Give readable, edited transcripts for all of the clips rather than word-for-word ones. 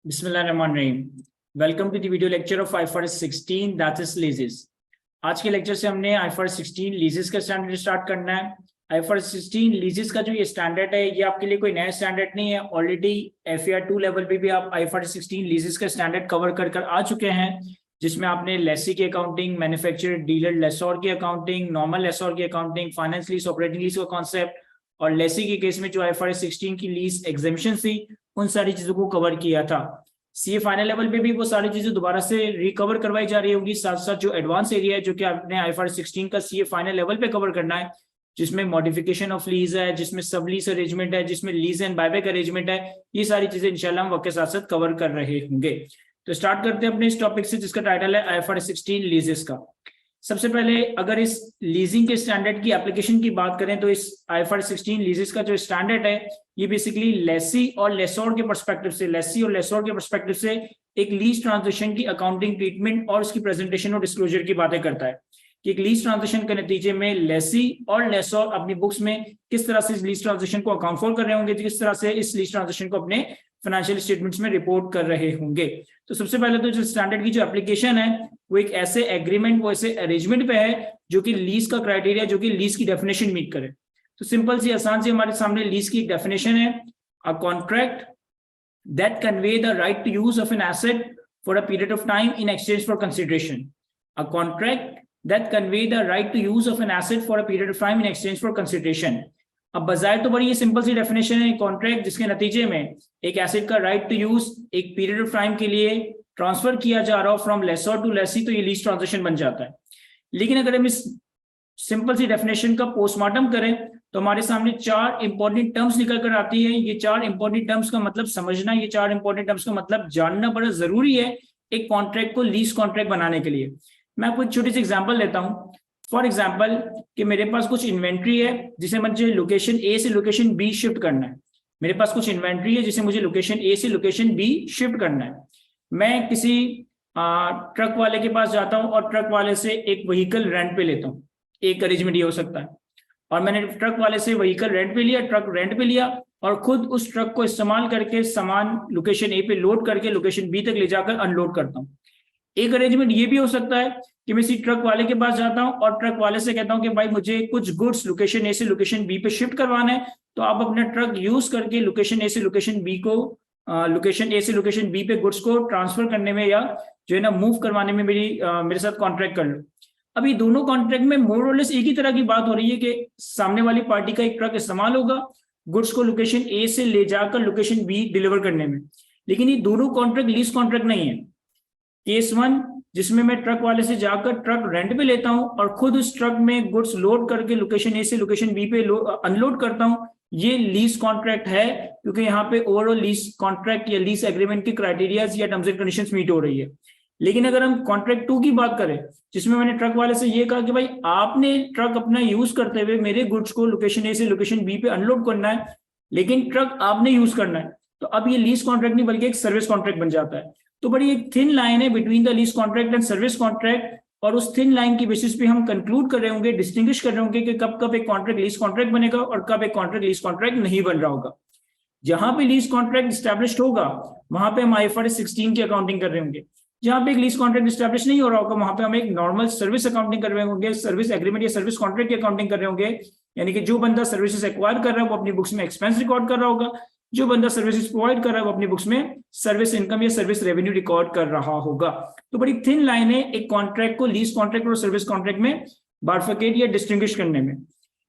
बिस्मिल्लाहिर्रहमानिर्रहीम। Welcome to the video lecture of IFRS 16 that is leases. आज के lecture से हमने IFRS 16 लीजेस का स्टैंडर्ड स्टार्ट करना है। IFRS 16 लीजेस का जो ये स्टैंडर्ड है ये आपके लिए कोई नया स्टैंडर्ड नहीं है। ऑलरेडी FAR 2 लेवल पे भी आप IFRS 16 लीजेस का स्टैंडर्ड कवर कर आ चुके हैं, जिसमें आपने लेसी की अकाउंटिंग, मैन्युफैक्चरर डीलर लेसोर की अकाउंटिंग, नॉर्मल लेसोर की accounting, finance lease, operating lease का कॉन्सेप्ट और लेसी के केस में जो IFRS 16 की लीज एग्जेम्पशन थी उन सारी चीजों को कवर किया था। सीए फाइनल लेवल पे भी वो सारी चीजें दोबारा से रिकवर करवाई जा रही होंगी। साथ साथ जो एडवांस एरिया है जो कि आपने IFRS 16 का सीए फाइनल लेवल पे कवर करना है, जिसमें मॉडिफिकेशन ऑफ लीज है, जिसमें सब लीज अरेंजमेंट है, जिसमें लीज एंड बायबैक अरेंजमेंट है, ये सारी चीजें इंशाल्लाह हम वक्त के साथ साथ कवर कर रहे होंगे। तो स्टार्ट करते हैं अपने इस टॉपिक से जिसका टाइटल है IFRS 16 लीजेस का। सबसे पहले अगर इस लीजिंग के स्टैंडर्ड की एप्लीकेशन की बात करें तो इस IFRS 16 लीजेस का जो स्टैंडर्ड है ये बेसिकली लेसी और लेसोर के पर्सपेक्टिव से, लेसी और लेसोर के पर्सपेक्टिव से एक लीज ट्रांजैक्शन की अकाउंटिंग ट्रीटमेंट और उसकी प्रेजेंटेशन और डिस्क्लोजर की बातें करता है कि एक लीज ट्रांजैक्शन के नतीजे में लेसी और लेसोर अपनी बुक्स में किस तरह से इस लीज ट्रांजैक्शन को अकाउंट फॉर कर रहे होंगे, किस तरह से इस लीज ट्रांजैक्शन को अपने फाइनेंशियल स्टेटमेंट्स में रिपोर्ट कर रहे होंगे। तो सबसे पहले तो जो स्टैंडर्ड की जो एप्लीकेशन है वो एक ऐसे एग्रीमेंट, वो ऐसे अरेंजमेंट पे है जो कि लीज का क्राइटेरिया, जो कि लीज की डेफिनेशन मीट करे। तो सिंपल सी आसान सी हमारे सामने लीज की डेफिनेशन है, a contract that convey the right to use of an asset for a period of time in exchange for consideration. A contract that convey the right to use of an asset for a period of time in exchange for consideration. अब बजाय तो बड़ी ये simple सी definition है, contract जिसके नतीजे में एक एसेट का राइट टू यूज एक पीरियड ऑफ टाइम के लिए ट्रांसफर किया जा रहा हो फ्रॉम लेसर टू लेसी, तो ये लीज ट्रांजैक्शन बन जाता है। लेकिन अगर हम इस सिंपल सी डेफिनेशन का पोस्टमार्टम करें तो हमारे सामने चार इंपॉर्टेंट टर्म्स निकल कर आती है। ये चार इंपॉर्टेंट टर्म्स का मतलब समझना, ये चार इंपॉर्टेंट टर्म्स का मतलब जानना बड़ा जरूरी है एक कॉन्ट्रैक्ट को लीज कॉन्ट्रैक्ट बनाने के लिए। मैं आपको एक छोटी सी एग्जांपल लेता हूं। फॉर एग्जांपल कि मेरे पास कुछ इन्वेंट्री है जिसे मुझे लोकेशन ए से लोकेशन बी शिफ्ट करना है। मेरे पास कुछ इन्वेंट्री है जिसे मुझे लोकेशन ए से लोकेशन बी शिफ्ट करना है। मैं किसी ट्रक वाले के पास जाता हूं और ट्रक वाले से एक व्हीकल रेंट पे लेता हूं। एक अरेंजमेंट ये हो सकता है, और मैंने ट्रक वाले से व्हीकल रेंट पे लिया, ट्रक रेंट पे लिया और खुद उस ट्रक को इस्तेमाल करके सामान लोकेशन ए पे लोड करके लोकेशन बी तक ले जाकर अनलोड करता हूँ। एक अरेंजमेंट ये भी हो सकता है कि मैं इसी ट्रक वाले के पास जाता हूं और ट्रक वाले से कहता हूं कि भाई मुझे कुछ गुड्स लोकेशन ए से लोकेशन बी पे शिफ्ट करवाना है, तो आप अपना ट्रक यूज करके लोकेशन ए से लोकेशन बी को लोकेशन ए से लोकेशन बी पे गुड्स को ट्रांसफर करने में या जो है ना मूव करवाने में मेरे साथ कॉन्ट्रैक्ट कर लो। अभी दोनों कॉन्ट्रैक्ट में मोर और लेस एक ही तरह की बात हो रही है कि सामने वाली पार्टी का एक ट्रक इस्तेमाल होगा गुड्स को लोकेशन ए से ले जाकर लोकेशन बी डिलीवर करने में। लेकिन ये दोनों कॉन्ट्रैक्ट लीज कॉन्ट्रैक्ट नहीं है। केस वन जिसमें मैं ट्रक वाले से जाकर ट्रक रेंट पे लेता हूं और खुद उस ट्रक में गुड्स लोड करके लोकेशन ए से लोकेशन बी पे अनलोड करता हूं, ये लीज कॉन्ट्रैक्ट है, क्योंकि यहाँ पे ओवरऑल लीज कॉन्ट्रैक्ट या लीज एग्रीमेंट की क्राइटेरियाज या टर्म्स एंड कंडीशंस मीट हो रही है। लेकिन अगर हम कॉन्ट्रैक्ट 2 की बात करें जिसमें मैंने ट्रक वाले से ये कहा कि भाई आपने ट्रक अपना यूज करते हुए मेरे गुड्स को लोकेशन ए से लोकेशन बी पे अनलोड करना है, लेकिन ट्रक आपने यूज करना है, तो अब ये लीज कॉन्ट्रैक्ट नहीं बल्कि एक सर्विस कॉन्ट्रैक्ट बन जाता है। तो बड़ी एक थिन लाइन है between the lease contract and service contract, और उस थिन लाइन की बेसिस पे हम कंक्लूड कर रहे होंगे, डिस्टिंग्विश कर रहे होंगे कि कब कब एक कॉन्ट्रैक्ट लीज कॉन्ट्रैक्ट बनेगा और कब एक कॉन्ट्रैक्ट लीज कॉन्ट्रैक्ट नहीं बन रहा होगा। जहां पे लीज कॉन्ट्रैक्ट स्टैब्लिश्ड होगा वहां पे हम IFRS 16 की अकाउंटिंग कर रहे होंगे। जहां पे एक लीज कॉन्ट्रैक्ट स्टैब्लिश नहीं हो रहा होगा वहां पे हम एक नॉर्मल सर्विस अकाउंटिंग कर रहे होंगे, सर्विस एग्रीमेंट या सर्विस कॉन्ट्रैक्ट की अकाउंटिंग कर रहे होंगे। यानी कि जो बंदा सर्विसेज एक्वायर कर रहा है वो अपनी बुक्स में एक्सपेंस रिकॉर्ड कर रहा होगा, जो बंदा सर्विसेज प्रोवाइड कर रहा है वो अपनी बुक्स में सर्विस इनकम या सर्विस रेवेन्यू रिकॉर्ड कर रहा होगा। तो बड़ी थिन लाइन है एक कॉन्ट्रैक्ट को लीज कॉन्ट्रैक्ट और सर्विस कॉन्ट्रैक्ट में बारफिकेट या डिस्टिंग्विश करने में।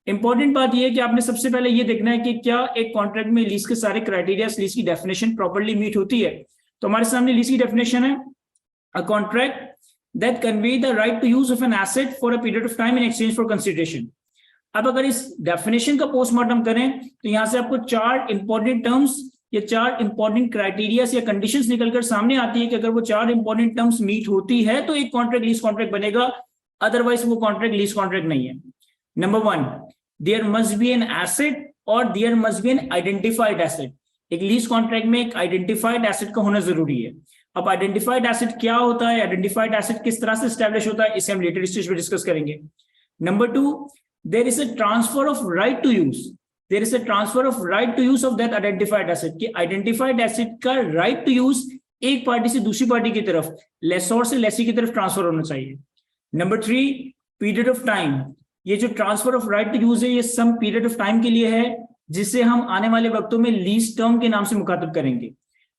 इंपॉर्टेंट बात यह है कि आपने सबसे पहले ये देखना है कि क्या एक कॉन्ट्रैक्ट में लीज के सारे क्राइटेरिया, लीज की डेफिनेशन प्रॉपर्ली मीट होती है। तो हमारे सामने लीज की डेफिनेशन है, a contract that convey the right to use of an asset for a period of time in exchange for consideration। अब अगर इस डेफिनेशन का पोस्टमार्टम करें तो यहां से आपको चार इंपॉर्टेंट टर्म्स या चार इंपॉर्टेंट क्राइटेरियाज या कंडीशंस निकलकर सामने आती है कि अगर वो चार इंपॉर्टेंट टर्म्स मीट होती है तो एक कॉन्ट्रैक्ट लीज कॉन्ट्रैक्ट बनेगा, अदरवाइज वो कॉन्ट्रैक्ट लीज कॉन्ट्रैक्ट नहीं है। Number 1, there must be an asset और there must be an identified asset. एक लीज कॉन्ट्रैक्ट में एक आइडेंटिफाइड एसेट का होना जरूरी है। अब आइडेंटिफाइड एसेट क्या होता है, आइडेंटिफाइड एसेट किस तरह से एस्टैब्लिश होता है, इसे हम लेटर स्टेज पे डिस्कस करेंगे। Number 2, there is a transfer of right to use, there is a transfer of right to use of that identified asset. कि आइडेंटिफाइड एसेट का राइट टू यूज एक पार्टी से दूसरी पार्टी की तरफ, लेसोर से लेसी की तरफ ट्रांसफर होना चाहिए। नंबर 3, पीरियड ऑफ टाइम, ये जो transfer of right to use है ये सम पीरियड ऑफ टाइम के लिए है, जिसे हम आने वाले वक्तों में लीज टर्म के नाम से मुखातिब करेंगे।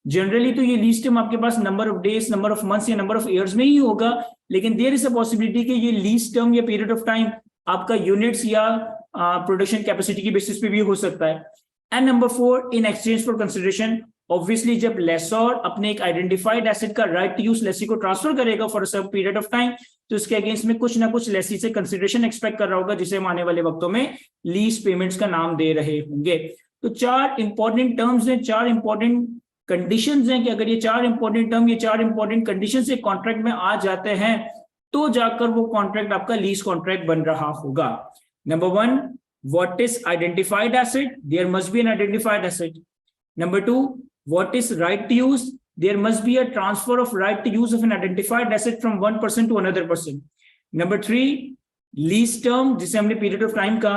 जनरली तो ये लीज टर्म आपके पास number of days, number of months या नंबर ऑफ ईयर्स में ही होगा, लेकिन देयर इज अ पॉसिबिलिटी कि ये लीज टर्म या पीरियड ऑफ टाइम आपका यूनिट्स या प्रोडक्शन कैपेसिटी की बेसिस पे भी हो सकता है। And number 4, in exchange for consideration, obviously जब लेसोर अपने एक आइडेंटिफाइड एसेट का राइट टू यूज लेसी को ट्रांसफर करेगा for some period of time, तो इसके अगेंस्ट में कुछ ना कुछ लेसी से कंसिडरेशन एक्सपेक्ट कर रहा होगा, जिसे हम आने वाले वक्तों में लीज पेमेंट्स का नाम दे रहे होंगे। तो 4 इंपॉर्टेंट टर्म्स हैं, 4 इंपॉर्टेंट कंडीशंस हैं कि अगर ये 4 इंपॉर्टेंट टर्म, ये 4 इंपॉर्टेंट कंडीशन से कॉन्ट्रैक्ट में आ जाते हैं तो जाकर वो कॉन्ट्रैक्ट आपका लीज कॉन्ट्रैक्ट बन रहा होगा। Number 1, what is identified asset? There must be an identified asset. Number 2, what is right to use? There must be a transfer of right to use of an identified asset from one person to another person. Number 3, lease term, जिसे हमने period of time का,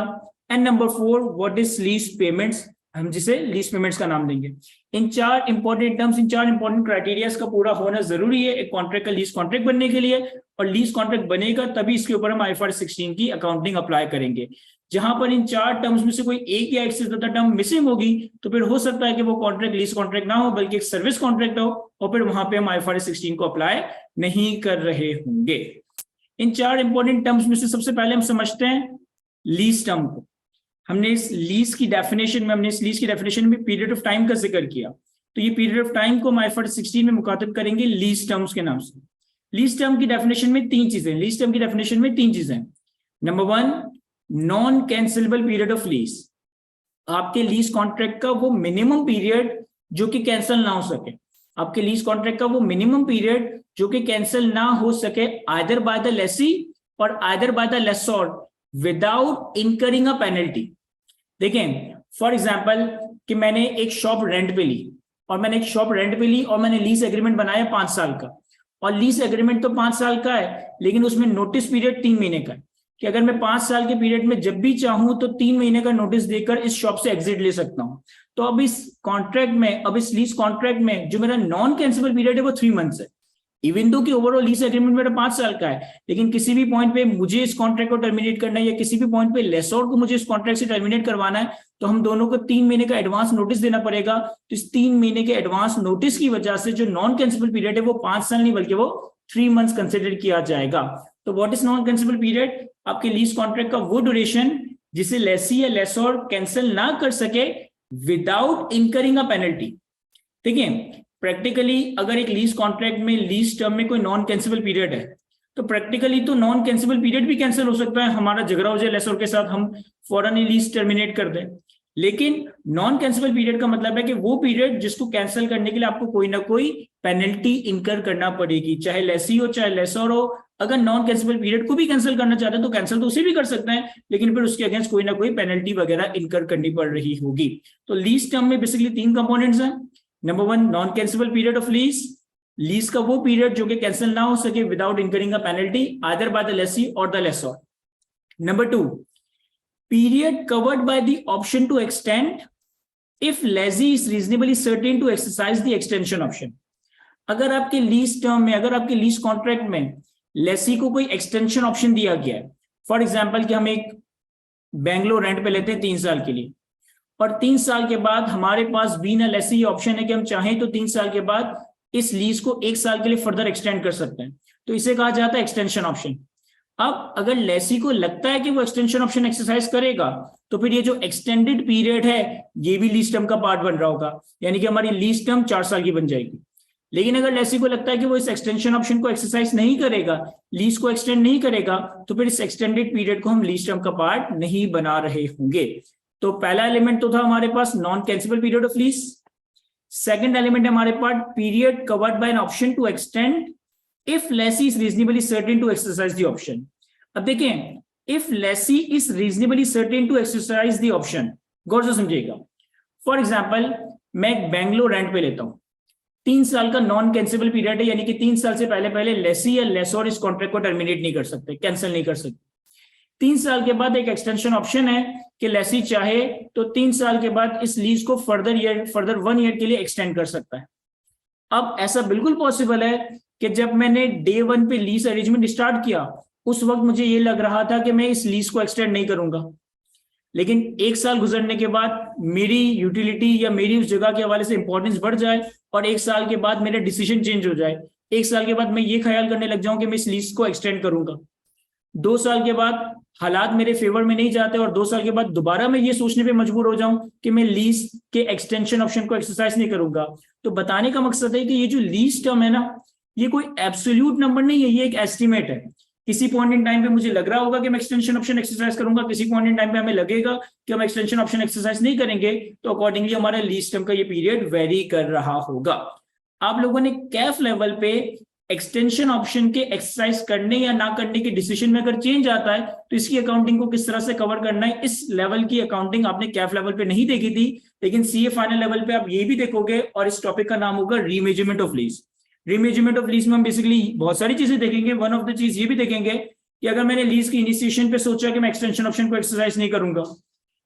and number 4, what is lease payments? हम जिसे lease payments का नाम देंगे। इन 4 important terms, इन 4 important criterias का पूरा होना जरूरी है एक कॉन्ट्रैक्ट का लीज कॉन्ट्रैक्ट बनने के लिए, और लीज कॉन्ट्रैक्ट बनेगा तभी इसके ऊपर हम IFRS 16 की अकाउंटिंग अप्लाई करेंगे। जहां पर इन 4 टर्म्स में से कोई एक या एक से ज्यादा टर्म मिसिंग होगी तो फिर हो सकता है कि वो कॉन्ट्रैक्ट लीज कॉन्ट्रैक्ट ना हो बल्कि एक सर्विस कॉन्ट्रैक्ट हो, और फिर वहां पे हम IFRS 16 को अप्लाई नहीं कर रहे होंगे। इन 4 इंपॉर्टेंट टर्म्स में से सबसे पहले हम समझते हैं लीज टर्म को। हमने इस लीज की डेफिनेशन में पीरियड ऑफ टाइम का जिक्र किया, तो ये पीरियड ऑफ टाइम को हम IFRS 16 में मुखातिब करेंगे लीज टर्म्स के नाम से। लीज टर्म की डेफिनेशन में 3 चीजें, number 1, non cancellable period of lease, आपके लीज कॉन्ट्रैक्ट का वो मिनिमम पीरियड जो कि कैंसिल ना हो सके, आपके लीज कॉन्ट्रैक्ट का वो मिनिमम पीरियड जो कि कैंसिल ना हो सके आइदर बाय द लेसी और either by the lessor without incurring a penalty. देखें फॉर एग्जांपल कि मैंने एक शॉप रेंट पे ली और मैंने लीज एग्रीमेंट बनाया 5 साल का, और लीज एग्रीमेंट तो 5 साल का है लेकिन उसमें नोटिस पीरियड 3 महीने का है कि अगर मैं 5 साल के पीरियड में जब भी चाहूं तो 3 महीने का नोटिस देकर इस शॉप से एग्जिट ले सकता हूं। तो अब इस लीज कॉन्ट्रैक्ट में जो मेरा नॉन कैंसिलेबल पीरियड है वो 3 मंथ्स है, इवन दो कि ओवरऑल लीज एग्रीमेंट मेरा 5 साल का है, लेकिन किसी भी पॉइंट पे मुझे इस कॉन्ट्रैक्ट को टर्मिनेट करना है या किसी भी पॉइंट पे लेसोर को मुझे इस कॉन्ट्रैक्ट से टर्मिनेट करवाना है तो हम दोनों को 3 महीने का एडवांस नोटिस देना पड़ेगा। तो इस 3 महीने के एडवांस नोटिस की वजह से जो नॉन कैंसिलेबल पीरियड है वो 5 साल नहीं बल्कि वो 3 मंथ्स कंसिडर किया जाएगा। तो what is non cancellable period? आपके लीज कॉन्ट्रैक्ट का वो ड्यूरेशन जिसे लेसी या लेसोर कैंसिल ना कर सके विदाउट इनकरिंग अ पेनल्टी। देखिए प्रैक्टिकली अगर एक लीज कॉन्ट्रैक्ट में लीज टर्म में कोई नॉन कैंसिलेबल पीरियड है तो प्रैक्टिकली तो नॉन कैंसिलेबल पीरियड भी कैंसिल हो सकता है, हमारा झगड़ा हो जाए लेसोर के साथ, हम फौरन ही लीज टर्मिनेट कर दें। लेकिन नॉन कैंसिलेबल पीरियड का मतलब है कि वो पीरियड जिसको कैंसिल करने के लिए आपको कोई ना कोई पेनल्टी इनकर करना पड़ेगी, चाहे लेसी हो चाहे लेसोर हो। अगर नॉन कैंसिलेबल पीरियड को भी कैंसिल करना चाहते हैं तो कैंसिल तो उसे भी कर सकते हैं, लेकिन फिर उसके अगेंस्ट कोई ना कोई पेनल्टी वगैरह इनकर करनी पड़ रही होगी। तो लीज टर्म में बेसिकली 3 कंपोनेंट्स हैं। Number 1, non cancellable period of lease का वो पीरियड जो कि कैंसिल ना हो सके without incurring a penalty either by the lessee और the lessor. Number 2, period covered by the option to extend if lessee is reasonably certain to exercise the extension option. अगर आपके लीज टर्म में, अगर आपके lease contract में लेसी को कोई extension option दिया गया है, फॉर एग्जाम्पल कि हम एक बेंगलोर रेंट पे लेते हैं 3 साल के लिए, और 3 साल के बाद हमारे पास बीना लेसी ऑप्शन है कि हम चाहें तो 3 साल के बाद इस लीज को 1 साल के लिए फर्दर एक्सटेंड कर सकते हैं, तो इसे कहा जाता है एक्सटेंशन ऑप्शन। अब अगर लेसी को लगता है कि वो एक्सटेंशन ऑप्शन एक्सरसाइज करेगा तो फिर ये जो एक्सटेंडेड पीरियड है ये भी लीज टर्म का पार्ट बन रहा होगा, यानी कि हमारी लीज टर्म 4 साल की बन जाएगी। लेकिन अगर लेसी को लगता है कि वो इस एक्सटेंशन ऑप्शन को एक्सरसाइज नहीं करेगा, लीज को एक्सटेंड नहीं करेगा, तो फिर इस एक्सटेंडेड पीरियड को हम लीज टर्म का पार्ट नहीं बना रहे होंगे। तो पहला एलिमेंट तो था हमारे पास non cancellable period of lease. Second element है हमारे पास period covered by an option to extend if lessee is reasonably certain to exercise the option. अब देखें, if lessee is reasonably certain to exercise the option, गौर से समझिएगा। For example मैं Bangalore rent पे लेता हूं, 3 साल का नॉन कैंसिलेबल पीरियड है, यानी कि 3 साल से पहले लेसी या लेसोर इस कॉन्ट्रैक्ट को टर्मिनेट नहीं कर सकते, कैंसिल नहीं कर सकते। 3 साल के बाद एक एक्सटेंशन ऑप्शन है कि लेसी चाहे तो 3 साल के बाद इस लीज को फर्दर 1 ईयर के लिए एक्सटेंड कर सकता है। अब ऐसा बिल्कुल पॉसिबल है कि जब मैंने डे 1 पे लीज अरेंजमेंट स्टार्ट किया उस वक्त मुझे ये लग रहा था कि मैं इस लीज को एक्सटेंड नहीं करूंगा, लेकिन 1 साल गुजरने के बाद मेरी यूटिलिटी या मेरी उस जगह के हवाले से इंपॉर्टेंस बढ़ जाए और 1 साल के बाद मेरा डिसीजन चेंज हो जाए। 1 साल के बाद मैं ये ख्याल करने लग जाऊं कि मैं इस लीज को एक्सटेंड करूंगा। 2 साल के बाद हालात मेरे फेवर में नहीं जाते और 2 साल के बाद दोबारा मैं ये सोचने पे मजबूर हो जाऊं कि मैं लीज के एक्सटेंशन ऑप्शन को एक्सरसाइज नहीं करूंगा। तो बताने का मकसद है कि ये जो लीज टर्म है ना, ये कोई एब्सोल्यूट नंबर नहीं है, ये एक एस्टिमेट है। किसी पॉइंट इन टाइम पे मुझे लग रहा होगा कि मैं एक्सटेंशन ऑप्शन एक्सरसाइज करूंगा, किसी पॉइंट इन टाइम पे हमें लगेगा कि हम एक्सटेंशन ऑप्शन एक्सरसाइज नहीं करेंगे, तो अकॉर्डिंगली हमारा लीज टर्म का ये पीरियड वेरी कर रहा होगा। आप लोगों ने कैफ लेवल पे एक्सटेंशन ऑप्शन के एक्सरसाइज करने या ना करने के डिसीजन में अगर चेंज आता है तो इसकी अकाउंटिंग को किस तरह से कवर करना है, इस लेवल की अकाउंटिंग आपने कैफ लेवल पे नहीं देखी थी, लेकिन सीए फाइनल लेवल पे आप ये भी देखोगे और इस टॉपिक का नाम होगा remeasurement of lease. Remeasurement of lease में हम बेसिकली बहुत सारी चीजें देखेंगे। वन ऑफ द चीज ये भी देखेंगे कि अगर मैंने लीज की इनिशिएशन पे सोचा कि मैं एक्सटेंशन ऑप्शन को एक्सरसाइज नहीं करूंगा,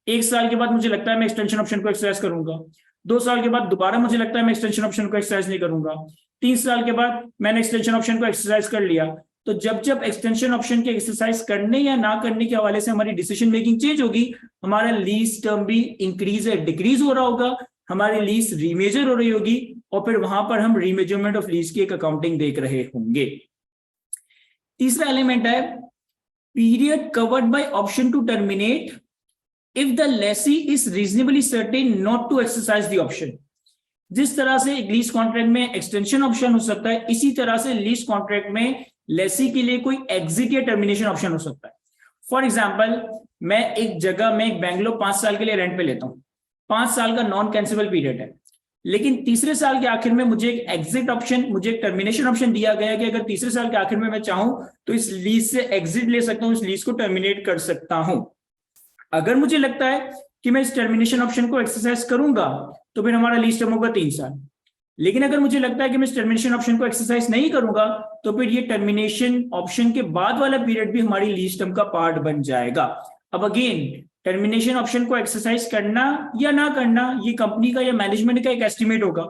1 साल के बाद मुझे लगता है मैं एक्सटेंशन ऑप्शन को एक्सरसाइज करूंगा, 2 साल के बाद दोबारा मुझे लगता है मैं एक्सटेंशन ऑप्शन को एक्सरसाइज नहीं करूंगा, 3 साल के बाद मैंने एक्सटेंशन ऑप्शन को एक्सरसाइज कर लिया, तो जब जब एक्सटेंशन ऑप्शन के एक्सरसाइज करने या ना करने के हवाले से हमारी डिसीजन मेकिंग चेंज होगी, हमारा लीज टर्म भी इंक्रीज या डिक्रीज हो रहा होगा, हमारी लीज रीमेजर हो रही होगी और फिर वहां पर हम रीमेजरमेंट ऑफ लीज की एक अकाउंटिंग देख रहे होंगे। तीसरा एलिमेंट है period covered by option to terminate if the lessee is reasonably certain not to exercise the option. जिस तरह से लीज कॉन्ट्रैक्ट में एक्सटेंशन ऑप्शन हो सकता है, इसी तरह से लीज कॉन्ट्रैक्ट में लेसी के लिए कोई एग्जिट या टर्मिनेशन ऑप्शन हो सकता है। फॉर एग्जांपल, मैं एक जगह में बेंगलोर 5 साल के लिए रेंट पे लेता हूं, 5 साल का नॉन कैंसिलेबल पीरियड है, लेकिन तीसरे साल के आखिर में मुझे एक एग्जिट ऑप्शन, मुझे एक टर्मिनेशन ऑप्शन दिया गया है कि अगर तीसरे साल के आखिर में मैं चाहूं तो इस लीज से एग्जिट ले सकता हूं, इस लीज को टर्मिनेट कर सकता हूं। अगर मुझे लगता है कि मैं इस टर्मिनेशन ऑप्शन को एक्सरसाइज करूंगा तो फिर हमारा लीज टर्म होगा 3 साल, लेकिन अगर मुझे लगता है कि मैं इस टर्मिनेशन ऑप्शन को एक्सरसाइज नहीं करूंगा तो फिर ये टर्मिनेशन ऑप्शन के बाद वाला पीरियड भी हमारी लीज टर्म का पार्ट बन जाएगा। अब अगेन, टर्मिनेशन ऑप्शन को एक्सरसाइज करना या ना करना ये कंपनी का या मैनेजमेंट का एक एस्टिमेट होगा,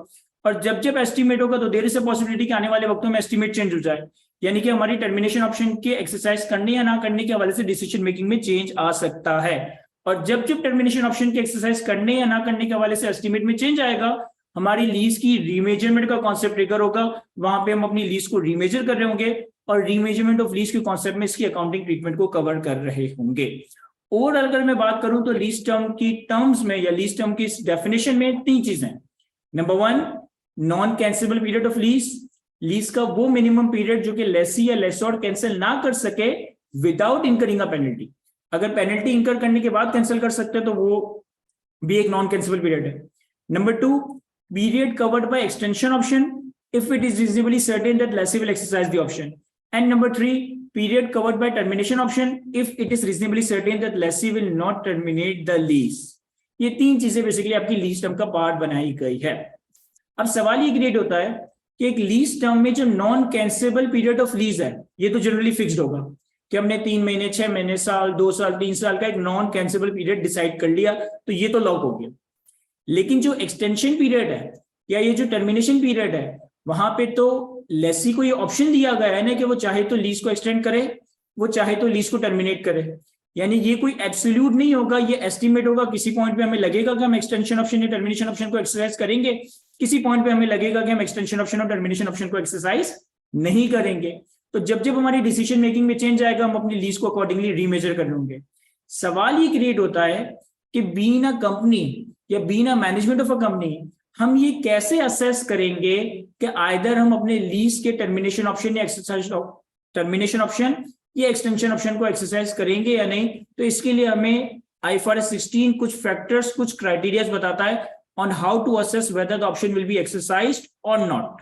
और जब जब एस्टिमेट होगा तो देयर इज अ पॉसिबिलिटी कि आने वाले वक्तों में एस्टिमेट चेंज हो जाए, यानी कि हमारी टर्मिनेशन ऑप्शन के एक्सरसाइज करने या ना करने के हवाले से डिसीजन मेकिंग में चेंज आ सकता है। और जब जब टर्मिनेशन ऑप्शन के एक्सरसाइज करने या ना करने के हवाले से एस्टिमेट में चेंज आएगा, हमारी लीज की रीमेजरमेंट का कॉन्सेप्ट ट्रिगर होगा, वहां पे हम अपनी लीज को रीमेजर कर रहे होंगे और रीमेजरमेंट ऑफ लीज के कॉन्सेप्ट में इसकी अकाउंटिंग ट्रीटमेंट को कवर कर रहे होंगे। और अगर मैं बात करूं तो लीज टर्म की टर्म्स में या लीज टर्म की डेफिनेशन में 3 चीजें। Number 1, non cancellable period of lease, lease का वो मिनिमम पीरियड जो कि लेसी या लेसोर कैंसिल ना कर सके विदाउट इनकरिंग अ पेनल्टी। अगर पेनल्टी इंकर करने के बाद कैंसिल कर सकते हैं तो वो भी एक नॉन कैंसिलेबल पीरियड है। Number 2, period covered by extension option if it is reasonably certain that lessee will exercise the option. And number 3, period covered by termination option if it is reasonably certain that lessee will not terminate the lease। ये 3 चीजें basically आपकी lease term का part बनाई गई है। अब सवाल ये क्रिएट होता है कि एक लीज टर्म में जो non cancellable period of lease है ये तो जनरली फिक्स्ड होगा कि हमने 3 महीने, 6 महीने, साल, 2 साल, 3 साल का एक नॉन कैंसिलेबल पीरियड डिसाइड कर लिया, तो ये तो लॉक हो गया। लेकिन जो एक्सटेंशन पीरियड है या ये जो टर्मिनेशन पीरियड है, वहां पे तो लेसी को ये ऑप्शन दिया गया है ना कि वो चाहे तो लीज को एक्सटेंड करे, वो चाहे तो लीज को टर्मिनेट करे, यानी ये कोई एब्सोल्यूट नहीं होगा, ये एस्टिमेट होगा। किसी पॉइंट पे हमें लगेगा कि हम एक्सटेंशन ऑप्शन या टर्मिनेशन ऑप्शन को एक्सरसाइज करेंगे, किसी पॉइंट पे हमें लगेगा कि हम एक्सटेंशन ऑप्शन और टर्मिनेशन ऑप्शन को एक्सरसाइज नहीं करेंगे। तो जब जब हमारी डिसीजन मेकिंग में चेंज आएगा, हम अपनी लीज को अकॉर्डिंगली रीमेजर कर लेंगे। सवाल ये क्रिएट होता है कि बीइंग अ कंपनी या being a management of a company, हम ये कैसे असेस करेंगे कि आइदर हम अपने लीज के टर्मिनेशन ऑप्शन या एक्सरसाइज टर्मिनेशन ऑप्शन या एक्सटेंशन ऑप्शन को एक्सरसाइज करेंगे या नहीं। तो इसके लिए हमें IFRS 16 कुछ फैक्टर्स, कुछ क्राइटेरिया बताता है on how to assess whether the option will be exercised और नॉट।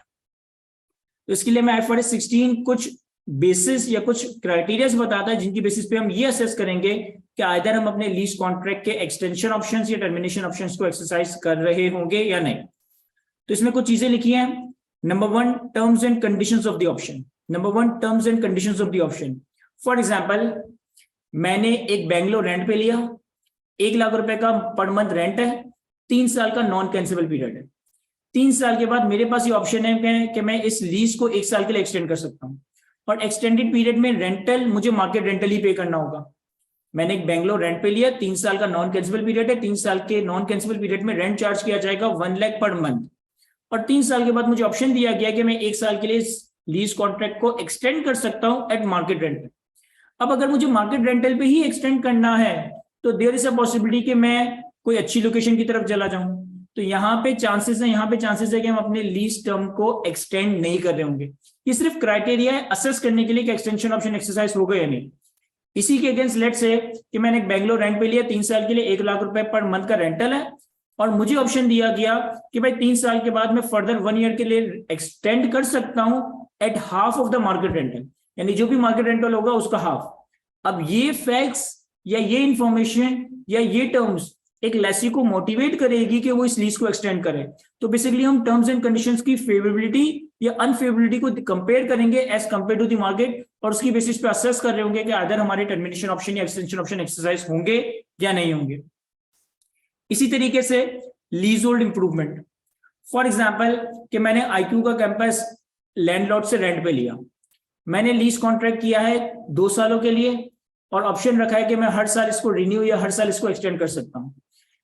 तो इसके लिए मैं IFRS 16 कुछ बेसिस या कुछ क्राइटेरिया बताता है जिनकी बेसिस पे हम ये असेस करेंगे कि आइदर हम अपने लीज कॉन्ट्रैक्ट के एक्सटेंशन ऑप्शंस या टर्मिनेशन ऑप्शंस को एक्सरसाइज कर रहे होंगे या नहीं। तो इसमें कुछ चीजें लिखी हैं। Number 1, terms and conditions of the option. Number 1, terms and conditions of the option. For example, मैंने एक बेंगलोर रेंट पे लिया, 1 लाख रुपए का पर मंथ रेंट है, 3 साल का नॉन कैंसिलेबल पीरियड है। 3 साल के बाद मेरे पास ये ऑप्शन है कि मैं इस लीज को 1 साल के लिए एक्सटेंड कर सकता हूँ, और एक्सटेंडेड पीरियड में रेंटल मुझे मार्केट रेंटल ही पे करना होगा। मैंने एक बेंगलोर रेंट पे लिया, 3 साल का नॉन कैंसिबल पीरियड है, 3 साल के नॉन कैंसिबल पीरियड में रेंट चार्ज किया जाएगा 1 लाख पर मंथ, और 3 साल के बाद मुझे ऑप्शन दिया गया कि मैं 1 साल के लिए लीज कॉन्ट्रैक्ट को एक्सटेंड कर सकता हूं एट मार्केट रेंटल। अब अगर मुझे मार्केट रेंटल पे ही एक्सटेंड करना है तो देयर इज अ पॉसिबिलिटी कि मैं कोई अच्छी लोकेशन की तरफ चला जाऊं, तो यहाँ पे चांसेस है कि हम अपने लीज टर्म को एक्सटेंड नहीं कर रहे होंगे। ये सिर्फ क्राइटेरिया है असेस करने के लिए कि एक्सटेंशन ऑप्शन एक्सरसाइज होगा या नहीं। इसी के अगेंस्ट लेट्स से कि मैंने एक बेंगलोर रेंट पे लिया, 3 साल के लिए 1 लाख रुपए पर मंथ का रेंटल है, और मुझे ऑप्शन दिया गया कि भाई 3 साल के बाद मैं फर्दर 1 ईयर के लिए एक्सटेंड कर सकता हूं at half of the market rental, यानी जो भी मार्केट रेंटल होगा उसका हाफ। अब ये फैक्ट्स या ये इंफॉर्मेशन या ये टर्म्स एक लेसी को मोटिवेट करेगी कि वो इस लीज को एक्सटेंड करे। तो बेसिकली हम टर्म्स एंड कंडीशंस की फेवरेबिलिटी या अनफेवरेबिलिटी को कंपेयर करेंगे as compare to the market, और उसकी बेसिस पे असेस कर रहे होंगे कि अदर हमारे टर्मिनेशन ऑप्शन या एक्सटेंशन ऑप्शन एक्सरसाइज होंगे या नहीं होंगे। इसी तरीके से lease hold improvement, for example कि मैंने आईक्यू का कैंपस लैंडलॉर्ड से रेंट पे लिया, मैंने लीज कॉन्ट्रैक्ट किया है 2 सालों के लिए, और ऑप्शन रखा है कि मैं हर साल इसको रिन्यू या हर साल इसको एक्सटेंड कर सकता हूं।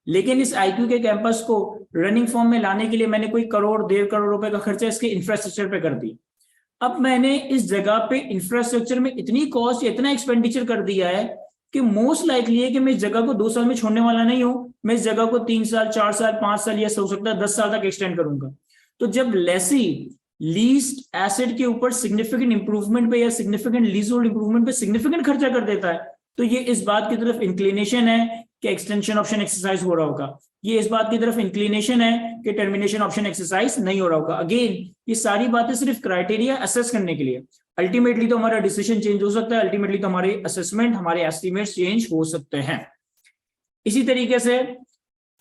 लेकिन इस आईक्यू के कैंपस को रनिंग फॉर्म में लाने के लिए मैंने कोई करोड़ 1.5 करोड़ रुपए का खर्चा इसके इंफ्रास्ट्रक्चर पे कर दिया। अब मैंने इस जगह पे इंफ्रास्ट्रक्चर में इतनी कॉस्ट, इतना एक्सपेंडिचर कर दिया है कि मोस्ट लाइकली है कि मैं इस जगह को 2 साल में छोड़ने वाला नहीं हूं, मैं इस जगह को 3 साल 4 साल 5 साल या हो सकता है 10 साल तक एक्सटेंड करूंगा। तो जब लेसी लीज्ड एसेट के ऊपर सिग्निफिकेंट इंप्रूवमेंट पे या सिग्निफिकेंट लीज होल्ड इंप्रूवमेंट पे सिग्निफिकेंट खर्चा कर देता है, तो ये इस बात की तरफ इंक्लिनेशन है कि एक्सटेंशन ऑप्शन एक्सरसाइज हो रहा होगा, ये इस बात की तरफ इंक्लिनेशन है कि टर्मिनेशन ऑप्शन एक्सरसाइज नहीं हो रहा होगा। अगेन ये सारी बातें सिर्फ क्राइटेरिया असेस करने के लिए, अल्टीमेटली तो हमारा डिसीजन चेंज हो सकता है, अल्टीमेटली तो हमारे असेसमेंट, हमारे एस्टिमेट्स चेंज हो सकते हैं। इसी तरीके से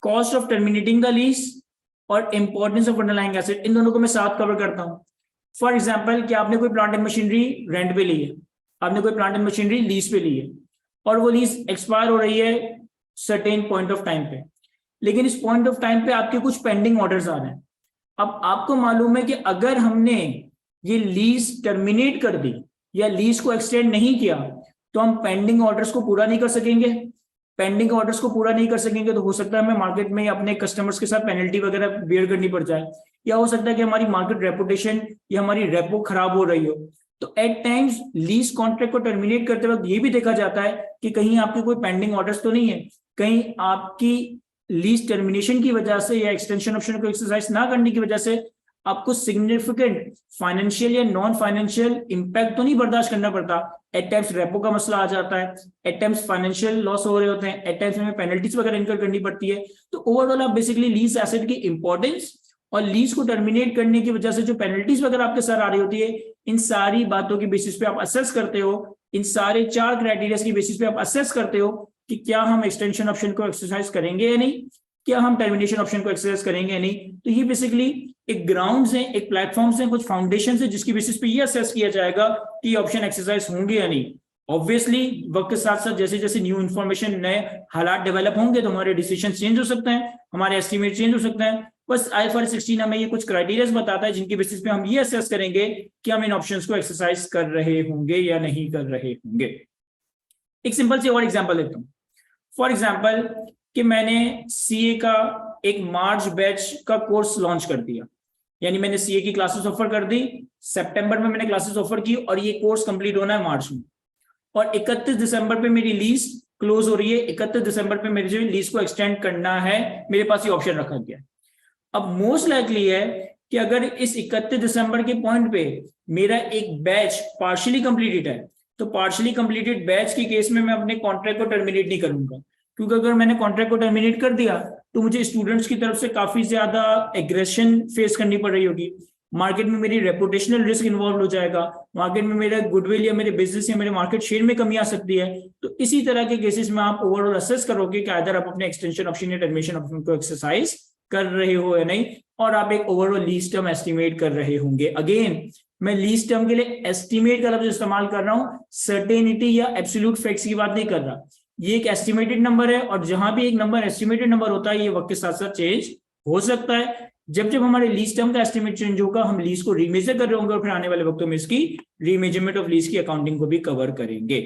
cost of terminating the lease और इंपॉर्टेंस ऑफ अंडरलाइंग एसेट, इन दोनों को मैं साथ कवर करता हूं। फॉर एग्जांपल कि आपने कोई प्लांट एंड मशीनरी रेंट पे ली है, आपने कोई प्लांट एंड मशीनरी लीज पे ली है, और वो लीज एक्सपायर हो रही है सर्टेन पॉइंट ऑफ टाइम पे, लेकिन इस पॉइंट ऑफ टाइम पे आपके कुछ पेंडिंग ऑर्डर्स आ रहे हैं। अब आपको मालूम है कि अगर हमने ये लीज टर्मिनेट कर दी या लीज को एक्सटेंड नहीं किया तो हम पेंडिंग ऑर्डर्स को पूरा नहीं कर सकेंगे। पेंडिंग ऑर्डर्स को पूरा नहीं कर सकेंगे तो हो सकता है हमें मार्केट में अपने कस्टमर्स के साथ पेनल्टी वगैरह बेयर करनी पड़ जाए, या हो सकता है कि हमारी मार्केट रेपुटेशन या हमारी रेपो खराब हो रही हो। तो एट टाइम्स लीज कॉन्ट्रैक्ट को टर्मिनेट करते वक्त ये भी देखा जाता है कि कहीं आपके कोई पेंडिंग ऑर्डर्स तो नहीं है, कहीं आपकी लीज टर्मिनेशन की वजह से या एक्सटेंशन ऑप्शन को एक्सरसाइज ना करने की वजह से आपको सिग्निफिकेंट फाइनेंशियल या नॉन फाइनेंशियल इंपैक्ट तो नहीं बर्दाश्त करना पड़ता। एट टाइम्स रेपो का मसला आ जाता है, एट टाइम्स फाइनेंशियल लॉस हो रहे होते हैं, एट टाइम्स हमें पेनल्टीज वगैरह इनकर करनी पड़ती है। तो ओवरऑल आप बेसिकली लीज एसेट की इंपॉर्टेंस और लीज को टर्मिनेट करने की वजह से जो पेनल्टीज वगैरह आपके साथ आ रही होती है, इन सारी बातों की बेसिस पे आप असेस करते हो, इन सारे 4 क्राइटेरिया की बेसिस पे आप असेस करते हो कि क्या हम एक्सटेंशन ऑप्शन को एक्सरसाइज करेंगे या नहीं, क्या हम टर्मिनेशन ऑप्शन को एक्सरसाइज करेंगे या नहीं। तो ये बेसिकली एक ग्राउंड्स हैं, एक प्लेटफॉर्म्स हैं, कुछ फाउंडेशंस हैं जिसकी बेसिस पे ये असेस किया जाएगा कि ऑप्शन एक्सरसाइज होंगे या नहीं। ऑब्वियसली वक्त के साथ साथ जैसे जैसे न्यू इन्फॉर्मेशन, नए हालात डेवलप होंगे तो हमारे डिसीजन चेंज हो सकते हैं, हमारे एस्टिमेट चेंज हो सकते हैं। बस IFRS 16 हमें ये कुछ क्राइटेरिया बताता है जिनकी बेसिस पे हम ये असेस करेंगे कि हम इन ऑप्शंस को एक्सरसाइज कर रहे होंगे या नहीं कर रहे होंगे। एक सिंपल सी और एग्जांपल लेता हूं। फॉर एग्जांपल कि मैंने CA का एक मार्च बैच का कोर्स लॉन्च कर दिया, यानी मैंने CA की क्लासेस ऑफर कर दी, सितंबर में मैंने क्लासेस ऑफर की और ये कोर्स कंप्लीट होना है मार्च में, और 31 दिसंबर पे मेरी लीज क्लोज हो रही है। 31 दिसंबर पे मेरी जो लीज को एक्सटेंड करना है, मेरे पास ये ऑप्शन रखा गया। अब मोस्ट लाइकली है कि अगर इस 31 दिसंबर के पॉइंट पे मेरा एक बैच पार्शियली कंप्लीटेड है, तो पार्शियली कंप्लीटेड बैच के केस में मैं अपने कॉन्ट्रैक्ट को टर्मिनेट नहीं करूंगा, क्योंकि अगर मैंने कॉन्ट्रैक्ट को टर्मिनेट कर दिया तो मुझे स्टूडेंट्स की तरफ से काफी ज्यादा एग्रेशन फेस करनी पड़ रही होगी, मार्केट में मेरी रेपुटेशनल रिस्क इन्वॉल्व हो जाएगा, मार्केट में मेरा गुडविल या मेरे बिजनेस या मेरे मार्केट शेयर में कमी आ सकती है। तो इसी तरह के केसेस में आप ओवरऑल असेस करोगे कि अगर आप अपने एक्सटेंशन ऑप्शन या टर्मिनेशन ऑप्शन को एक्सरसाइज कर रहे हो या नहीं, और आप एक ओवरऑल लीज टर्म एस्टिमेट कर रहे होंगे। अगेन मैं लीज टर्म के लिए एस्टिमेट का लफ्ज इस्तेमाल कर रहा हूं, सर्टेनिटी या एब्सोल्यूट फैक्ट्स की बात नहीं कर रहा। ये एक एस्टिमेटेड नंबर है, और जहां भी एक नंबर एस्टिमेटेड नंबर होता है ये वक्त के साथ साथ चेंज हो सकता है। जब जब हमारे लीज टर्म का एस्टिमेट चेंज होगा, हम लीज को रीमेजर कर रहे होंगे और फिर आने वाले वक्तों में इसकी रीमेजरमेंट ऑफ लीज की अकाउंटिंग को भी कवर करेंगे।